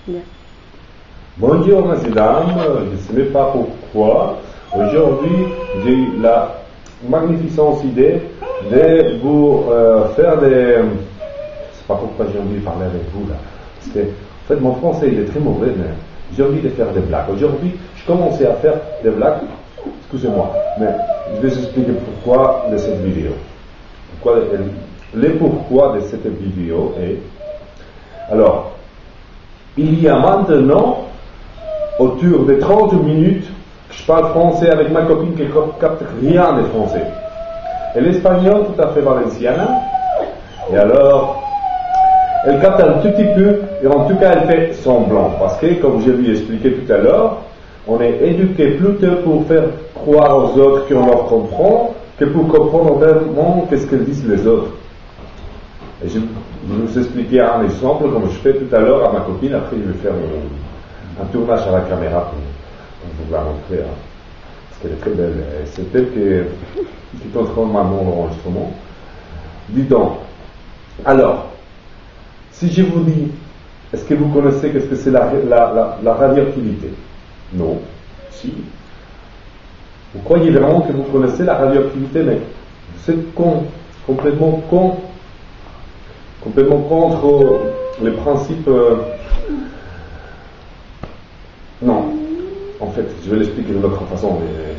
Bien. Bonjour, mesdames, je ne sais même pas pourquoi. Aujourd'hui, j'ai eu la magnificente idée de vous faire des... C'est pas pourquoi j'ai envie de parler avec vous là. Parce que, en fait, mon français il est très mauvais, mais j'ai envie de faire des blagues. Aujourd'hui, je commençais à faire des blagues. Excusez-moi, mais je vais vous expliquer pourquoi de cette vidéo. Pourquoi de cette vidéo est... Alors, il y a maintenant autour de 30 minutes que je parle français avec ma copine qui ne capte rien de français. Elle est espagnole, tout à fait valencienne. Et alors, elle capte un tout petit peu, et en tout cas elle fait semblant. Parce que, comme je lui ai expliqué tout à l'heure, on est éduqué plutôt pour faire croire aux autres qu'on leur comprend, que pour comprendre vraiment qu'est-ce que disent les autres. Et je vais vous expliquer un exemple, comme je fais tout à l'heure à ma copine. Après, je vais faire un tournage à la caméra pour vous la montrer. Hein, parce qu'elle est très belle. Et c'est elle qui contrôle maintenant l'enregistrement. Dis donc. Alors, si je vous dis, est-ce que vous connaissez qu'est-ce que c'est la radioactivité? Non. Si. Vous croyez vraiment que vous connaissez la radioactivité? Mais c'est con. Complètement con. Complètement contre les principes. Non. En fait, je vais l'expliquer d'une autre façon. Mais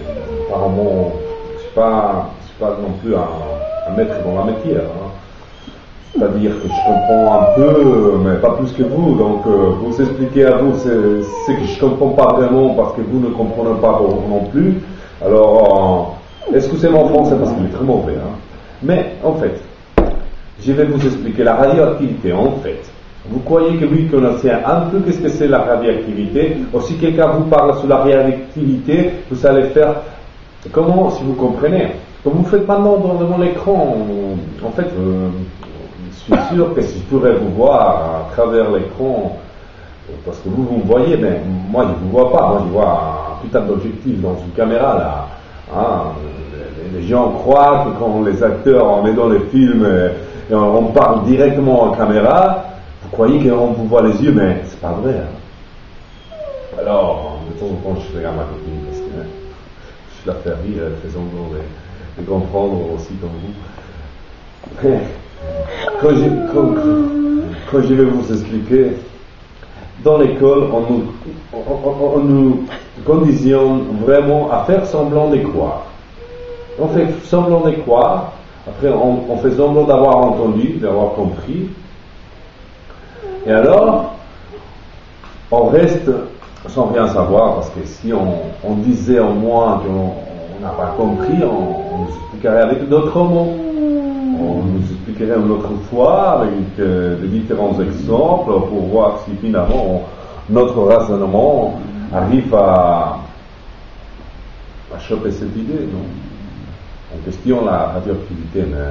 apparemment, je ne suis pas non plus un maître dans la métier. Hein. C'est-à-dire que je comprends un peu, mais pas plus que vous. Donc, vous expliquer à vous ce que je ne comprends pas vraiment parce que vous ne comprenez pas non plus. Alors, excusez-moi en français parce qu'il est très mauvais. Hein. Mais, en fait, je vais vous expliquer la radioactivité. En fait, vous croyez que lui connaissait un peu qu'est-ce que c'est la radioactivité. Ou si quelqu'un vous parle sur la radioactivité, vous allez faire comment, si vous comprenez. Comme vous faites maintenant devant l'écran, en fait, je suis sûr que si je pourrais vous voir à travers l'écran, parce que vous me voyez, mais moi je ne vous vois pas. Moi je vois un putain d'objectif dans une caméra là. Hein. Les gens croient que quand les acteurs, on est dans les films et on parle directement en caméra, vous croyez qu'on vous voit les yeux, mais c'est pas vrai. Hein. Alors, de temps en temps, je regarde ma copine parce que je la fais rire, elle fait semblant de comprendre aussi comme vous. Quand je vais vous expliquer, dans l'école, on nous conditionne vraiment à faire semblant de croire. On fait semblant de croire, après on fait semblant d'avoir entendu, d'avoir compris, et alors on reste sans rien savoir, parce que si on disait au moins qu'on n'a pas compris, on nous expliquerait avec d'autres mots. On nous expliquerait une autre fois avec des différents exemples pour voir si finalement notre raisonnement arrive à choper cette idée. Non? On questionne la radioactivité, mais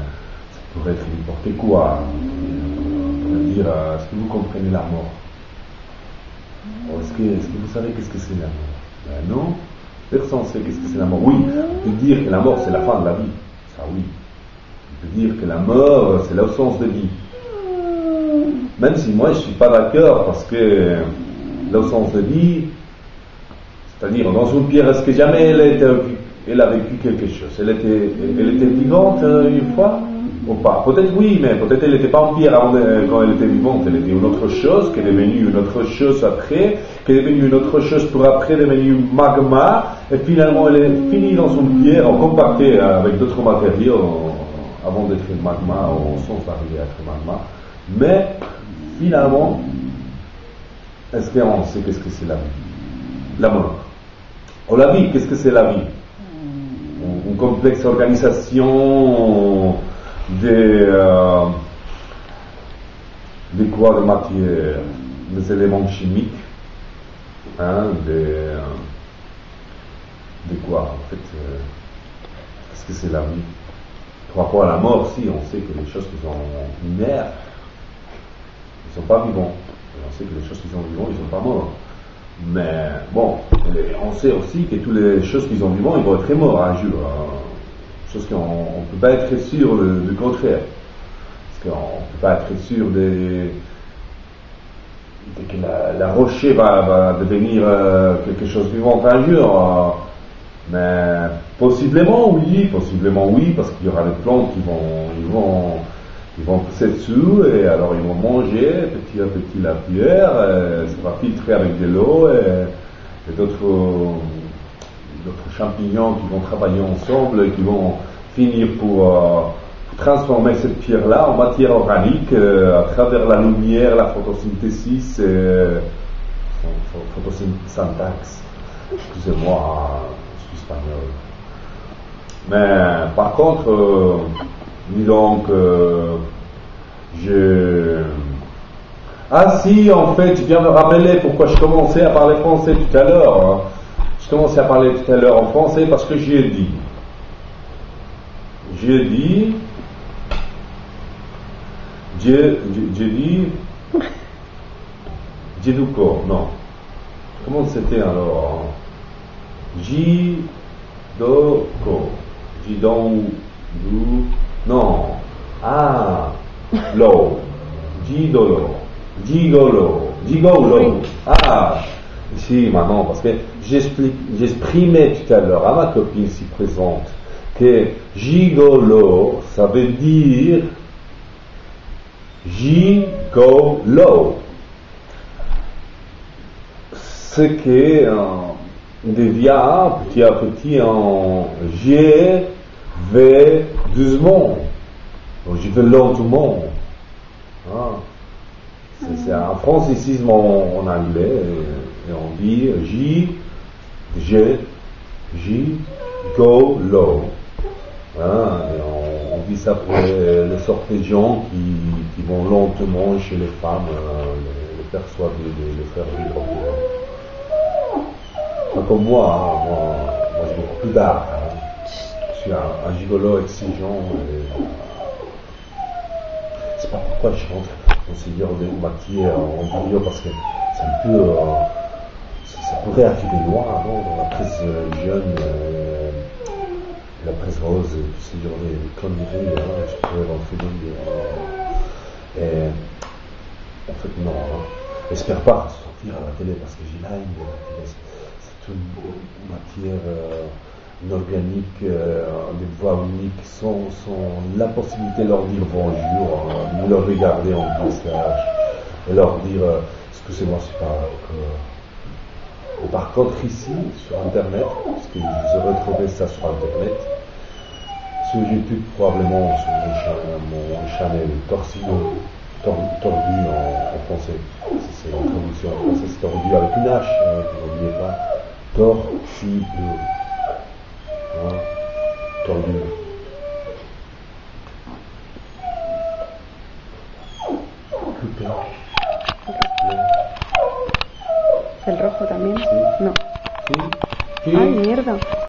ça pourrait être n'importe quoi. On pourrait dire, est-ce que vous comprenez la mort? Est-ce que vous savez qu'est-ce que c'est la mort? Ben non, personne ne sait qu'est-ce que c'est la mort. Oui, on peut dire que la mort c'est la fin de la vie, ça oui. On peut dire que la mort c'est l'absence de vie. Même si moi je ne suis pas d'accord, parce que l'absence de vie, c'est-à-dire dans une pierre, est-ce que jamais elle a vécu quelque chose? Elle était vivante une fois ou pas? Peut-être oui, mais peut-être elle n'était pas en pierre quand elle était vivante. Elle était une autre chose, qui est devenue une autre chose après, qui est devenue une autre chose pour après devenir magma, et finalement elle est finie dans une pierre, compactée avec d'autres matériaux avant d'être magma, au sens d'arriver à être magma. Mais finalement, est-ce qu'on sait qu'est-ce que c'est la vie? La mort. Ou la vie, qu'est-ce que c'est la vie? Une complexe organisation de quoi? De matière, des éléments chimiques, hein, de quoi en fait? Qu'est-ce que c'est la vie? Par rapport à la mort, si on sait que les choses qui sont inertes, ils ne sont pas vivants. Et on sait que les choses qui sont vivantes, ils ne sont pas morts. Mais bon, on sait aussi que toutes les choses qui sont vivantes, ils vont être morts un jour. Chose qu'on ne peut pas être sûr du contraire. Parce qu'on ne peut pas être sûr des et que la rocher va devenir quelque chose de vivant un jour. Mais possiblement oui, parce qu'il y aura des plantes qui vont pousser dessous, et alors ils vont manger petit à petit la pierre, ça va filtrer avec de l'eau, et d'autres champignons qui vont travailler ensemble et qui vont finir pour transformer cette pierre-là en matière organique à travers la lumière, la photosynthèse, photosyntaxe. Excusez-moi, je suis espagnol. Mais par contre, dis donc, Ah si, en fait, je viens me rappeler pourquoi je commençais à parler français tout à l'heure. Hein. Je commençais à parler tout à l'heure en français parce que j'ai dit, Djeduko, non. Comment c'était alors? Jidoko. Jidon, non. Ah, lo. Jidolo. Gigolo. Ah, si, maman, parce que j'exprimais tout à l'heure à ma copine ici présente que gigolo, ça veut dire gigolo. Ce qui devient petit à petit en je vais doucement, je vais lentement. Ah. C'est un francicisme en anglais, et on dit gigolo. Hein, et on dit ça pour les sortes de gens qui vont lentement chez les femmes, les persuader de les faire vivre. Pas comme moi, hein, moi j'ai beaucoup plus d'art. Hein. Je suis un gigolo exigeant. C'est pas pourquoi je rentre dans ce genre de matière en bio, parce que c'est un peu. Ça pourrait arriver loin, non, dans la presse jeune, la presse rose, tout ce genre de conneries, hein, je pourrais rentrer dans et en fait, non. Hein. J'espère pas sortir à la télé parce que j'ai la haine de la télé. C'est une matière inorganique, des voix uniques, sans la possibilité de leur dire bonjour, ni leur regarder en visage, et leur dire excusez-moi, c'est pas comme. Par contre, ici, sur Internet, parce que vous aurez trouvé ça sur Internet, sur YouTube, probablement sur mon channel Torsido, tordu en français. C'est une traduction en français, c'est tordu avec une H, n'oubliez pas. Torsido. Hein, tordu. ¿El rojo también? Sí. No. Sí. Ay, mierda.